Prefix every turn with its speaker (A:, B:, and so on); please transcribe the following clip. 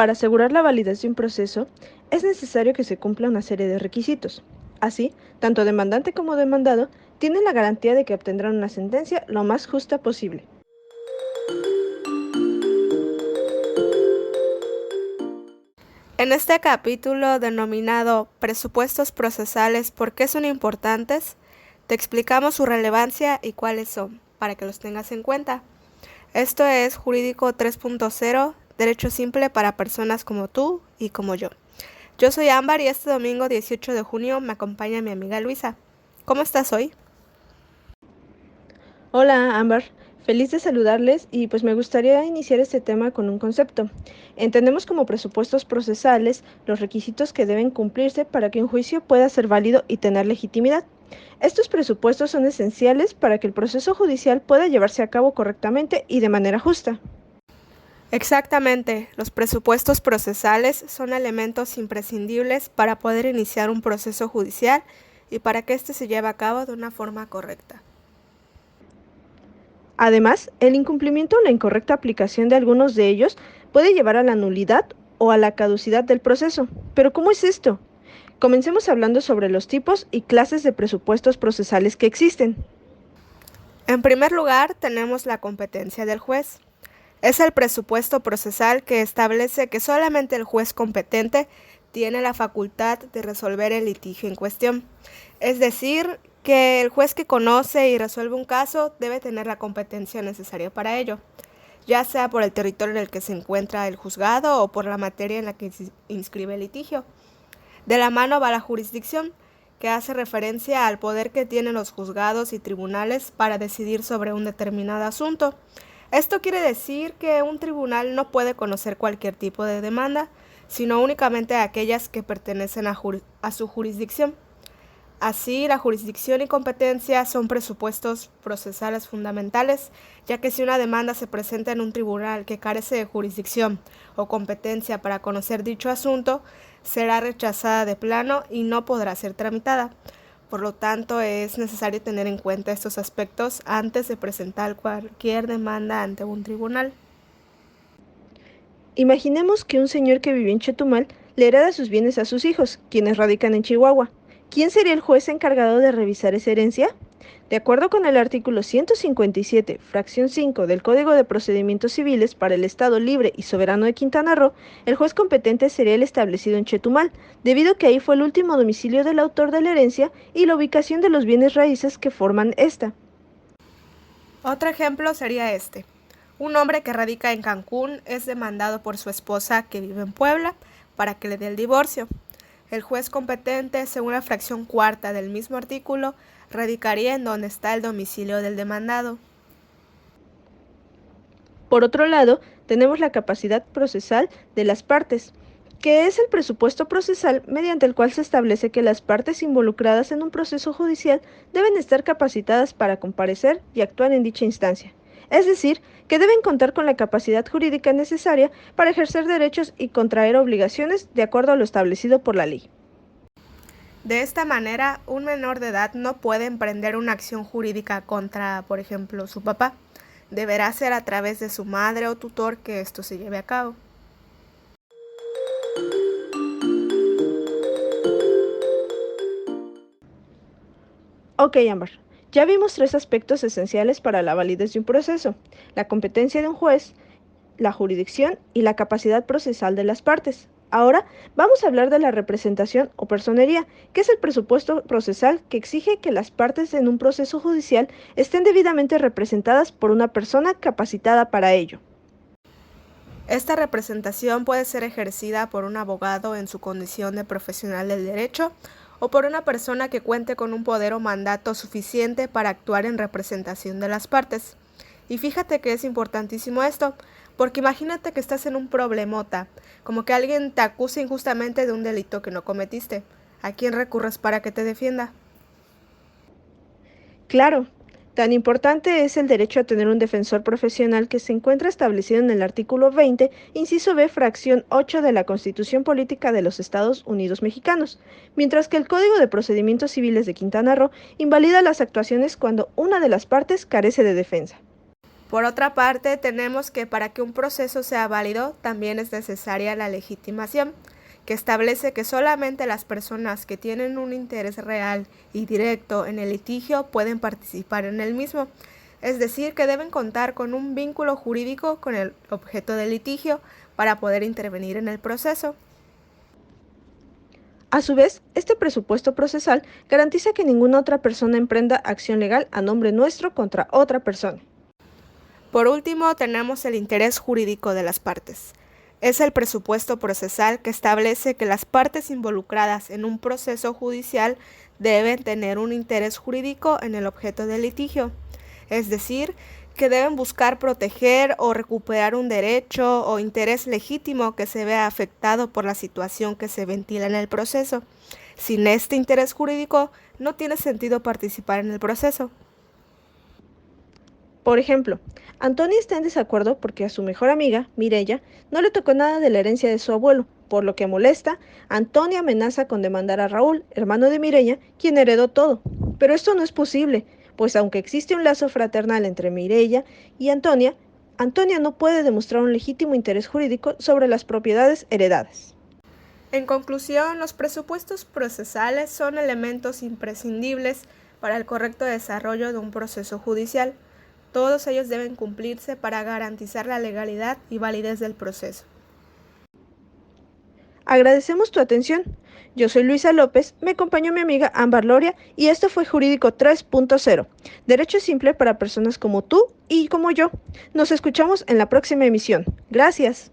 A: Para asegurar la validez de un proceso, es necesario que se cumpla una serie de requisitos. Así, tanto demandante como demandado tienen la garantía de que obtendrán una sentencia lo más justa posible.
B: En este capítulo denominado Presupuestos procesales, ¿por qué son importantes?, te explicamos su relevancia y cuáles son, para que los tengas en cuenta. Esto es Jurídico 3.0, Derecho Simple para personas como tú y como yo. Yo soy Ámbar y este domingo 18 de junio me acompaña mi amiga Luisa. ¿Cómo estás hoy?
A: Hola, Ámbar. Feliz de saludarles y pues me gustaría iniciar este tema con un concepto. Entendemos como presupuestos procesales los requisitos que deben cumplirse para que un juicio pueda ser válido y tener legitimidad. Estos presupuestos son esenciales para que el proceso judicial pueda llevarse a cabo correctamente y de manera justa.
B: Exactamente, los presupuestos procesales son elementos imprescindibles para poder iniciar un proceso judicial y para que éste se lleve a cabo de una forma correcta.
A: Además, el incumplimiento o la incorrecta aplicación de algunos de ellos puede llevar a la nulidad o a la caducidad del proceso. ¿Pero cómo es esto? Comencemos hablando sobre los tipos y clases de presupuestos procesales que existen.
B: En primer lugar, tenemos la competencia del juez. Es el presupuesto procesal que establece que solamente el juez competente tiene la facultad de resolver el litigio en cuestión. Es decir, que el juez que conoce y resuelve un caso debe tener la competencia necesaria para ello, ya sea por el territorio en el que se encuentra el juzgado o por la materia en la que se inscribe el litigio. De la mano va la jurisdicción, que hace referencia al poder que tienen los juzgados y tribunales para decidir sobre un determinado asunto. Esto quiere decir que un tribunal no puede conocer cualquier tipo de demanda, sino únicamente aquellas que pertenecen a su jurisdicción. Así, la jurisdicción y competencia son presupuestos procesales fundamentales, ya que si una demanda se presenta en un tribunal que carece de jurisdicción o competencia para conocer dicho asunto, será rechazada de plano y no podrá ser tramitada. Por lo tanto, es necesario tener en cuenta estos aspectos antes de presentar cualquier demanda ante un tribunal.
A: Imaginemos que un señor que vive en Chetumal le hereda sus bienes a sus hijos, quienes radican en Chihuahua. ¿Quién sería el juez encargado de revisar esa herencia? De acuerdo con el artículo 157, fracción 5 del Código de Procedimientos Civiles para el Estado Libre y Soberano de Quintana Roo, el juez competente sería el establecido en Chetumal, debido a que ahí fue el último domicilio del autor de la herencia y la ubicación de los bienes raíces que forman esta.
B: Otro ejemplo sería este. Un hombre que radica en Cancún es demandado por su esposa que vive en Puebla para que le dé el divorcio. El juez competente, según la fracción cuarta del mismo artículo, radicaría en donde está el domicilio del demandado.
A: Por otro lado, tenemos la capacidad procesal de las partes, que es el presupuesto procesal mediante el cual se establece que las partes involucradas en un proceso judicial deben estar capacitadas para comparecer y actuar en dicha instancia. Es decir, que deben contar con la capacidad jurídica necesaria para ejercer derechos y contraer obligaciones de acuerdo a lo establecido por la ley.
B: De esta manera, un menor de edad no puede emprender una acción jurídica contra, por ejemplo, su papá. Deberá ser a través de su madre o tutor que esto se lleve a cabo.
A: Ok, Ámbar. Ya vimos tres aspectos esenciales para la validez de un proceso: la competencia de un juez, la jurisdicción y la capacidad procesal de las partes. Ahora vamos a hablar de la representación o personería, que es el presupuesto procesal que exige que las partes en un proceso judicial estén debidamente representadas por una persona capacitada para ello.
B: Esta representación puede ser ejercida por un abogado en su condición de profesional del derecho o por una persona que cuente con un poder o mandato suficiente para actuar en representación de las partes. Y fíjate que es importantísimo esto, porque imagínate que estás en un problemota, como que alguien te acusa injustamente de un delito que no cometiste. ¿A quién recurres para que te defienda?
A: Claro, tan importante es el derecho a tener un defensor profesional que se encuentra establecido en el artículo 20, inciso B, fracción 8 de la Constitución Política de los Estados Unidos Mexicanos, mientras que el Código de Procedimientos Civiles de Quintana Roo invalida las actuaciones cuando una de las partes carece de defensa.
B: Por otra parte, tenemos que para que un proceso sea válido, también es necesaria la legitimación, que establece que solamente las personas que tienen un interés real y directo en el litigio pueden participar en el mismo, es decir, que deben contar con un vínculo jurídico con el objeto del litigio para poder intervenir en el proceso.
A: A su vez, este presupuesto procesal garantiza que ninguna otra persona emprenda acción legal a nombre nuestro contra otra persona.
B: Por último, tenemos el interés jurídico de las partes. Es el presupuesto procesal que establece que las partes involucradas en un proceso judicial deben tener un interés jurídico en el objeto del litigio, es decir, que deben buscar proteger o recuperar un derecho o interés legítimo que se vea afectado por la situación que se ventila en el proceso. Sin este interés jurídico, no tiene sentido participar en el proceso.
A: Por ejemplo, Antonia está en desacuerdo porque a su mejor amiga, Mirella, no le tocó nada de la herencia de su abuelo, por lo que molesta, Antonia amenaza con demandar a Raúl, hermano de Mirella, quien heredó todo. Pero esto no es posible, pues aunque existe un lazo fraternal entre Mirella y Antonia, Antonia no puede demostrar un legítimo interés jurídico sobre las propiedades heredadas.
B: En conclusión, los presupuestos procesales son elementos imprescindibles para el correcto desarrollo de un proceso judicial. Todos ellos deben cumplirse para garantizar la legalidad y validez del proceso.
A: Agradecemos tu atención. Yo soy Luisa López, me acompañó mi amiga Ámbar Loria y esto fue Jurídico 3.0, Derecho simple para personas como tú y como yo. Nos escuchamos en la próxima emisión. Gracias.